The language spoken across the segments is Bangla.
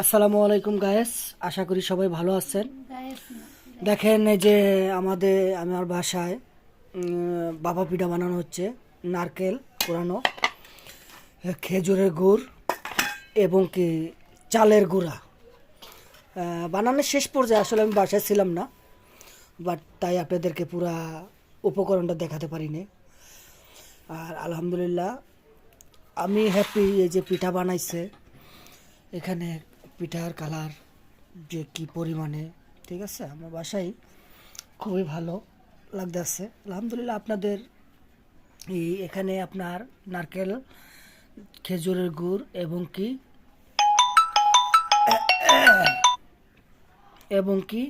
আসসালামু আলাইকুম গায়েস, আশা করি সবাই ভালো আছেন। দেখেন এই যে আমার বাসায় বাবা পিঠা বানানো হচ্ছে। নারকেল কোরানো, খেজুরের গুড় এবং কি চালের গুঁড়া বানানোর শেষ পর্যায়ে। আসলে আমি বাসায় ছিলাম না, বাট তাই আপনাদেরকে পুরা উপকরণটা দেখাতে পারিনি। আর আলহামদুলিল্লাহ আমি হ্যাপি এই যে পিঠা বানাইছে। এখানে পিঠার কালার যে কি পরিমাণে, ঠিক আছে, আমার বাসায় খুবই ভালো লাগতেছে আলহামদুলিল্লাহ। আপনাদের এখানে আপনার নারকেল, খেজুরের গুড় এবং কি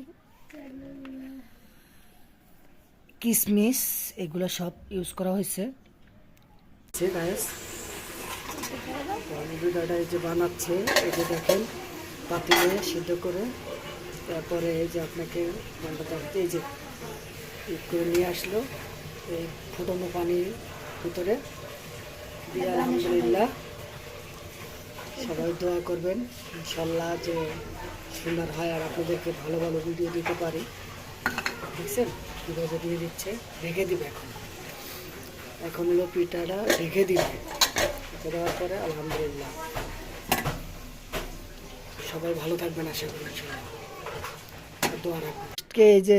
কিশমিশ এগুলো সব ইউজ করা হয়েছে। পিঠাটা এই যে বানাচ্ছে, এই যে দেখেন পাতিলে সিদ্ধ করে, তারপরে এই যে আপনাকে এই যে করে নিয়ে আসলো এই ফুটানো পানির ভিতরে দিয়ে। আলহামদুলিল্লাহ সবাই দোয়া করবেন ইনশাল্লাহ যে সুন্দর হয় আর আপনাদেরকে ভালো ভালো ভিডিও দিতে পারি। দেখছেন কীভাবে দিয়ে দিচ্ছে, রেখে দিবে এখন হলো পিঠাটা রেখে দিবে। দেওয়ার পরে আলহামদুলিল্লাহ সবাই ভালো থাকবেন, আশা করি দোয়া রাখবেন। এই যে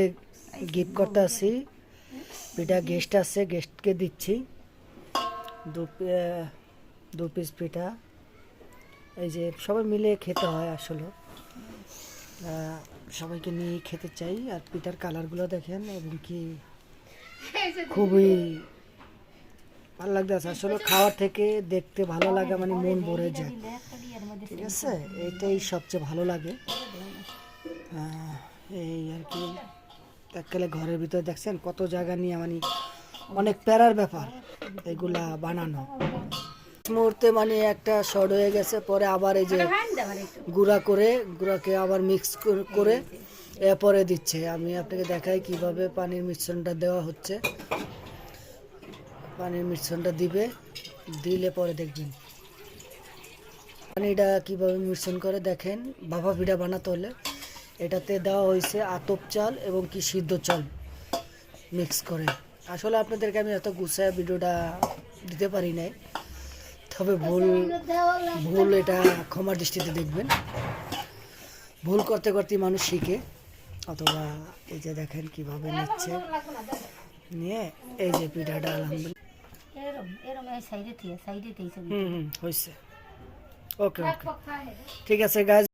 গিফট করতে আসি পিঠা, গেস্ট আছে, গেস্টকে দিচ্ছি দু পিস পিঠা। এই যে সবাই মিলে খেতে হয়, আসলে সবাইকে নিয়ে খেতে চাই। আর পিঠার কালারগুলো দেখেন এবং কি খুবই ভালো লাগতেছে। আসলে খাওয়ার থেকে দেখতে ভালো লাগে, মানে মন ভরে যায়, ঠিক আছে, এটাই সবচেয়ে ভালো লাগে। এই আর কি এককালে ঘরের ভিতরে দেখছেন কত জায়গা নিয়ে, মানে অনেক প্যারার ব্যাপার এগুলা বানানো। মুহূর্তে মানে একটা শর্ট হয়ে গেছে, পরে আবার এই যে গুঁড়াকে আবার মিক্স করে এরপরে দিচ্ছে। আমি আপনাকে দেখাই কিভাবে পানির মিশ্রণটা দেওয়া হচ্ছে। পানির মিশ্রণটা দিলে পরে দেখবেন পানিটা কীভাবে মিশ্রণ করে। দেখেন ভাপা পিঠা বানাতে হলে এটাতে দেওয়া হয়েছে আতপ চাল এবং কি সিদ্ধ চাল মিক্স করে। আসলে আপনাদেরকে আমি এত গুছায় ভিডিওটা দিতে পারি নাই, তবে ভুল এটা ক্ষমার দৃষ্টিতে দেখবেন। ভুল করতে করতে মানুষ শিখে। অথবা এই যে দেখেন কিভাবে নিচ্ছে, নিয়ে এই যে পিঠাটা আলহামদুলিল্লাহ হয়েছে। ওকে ওকে, ঠিক আছে গাইজ।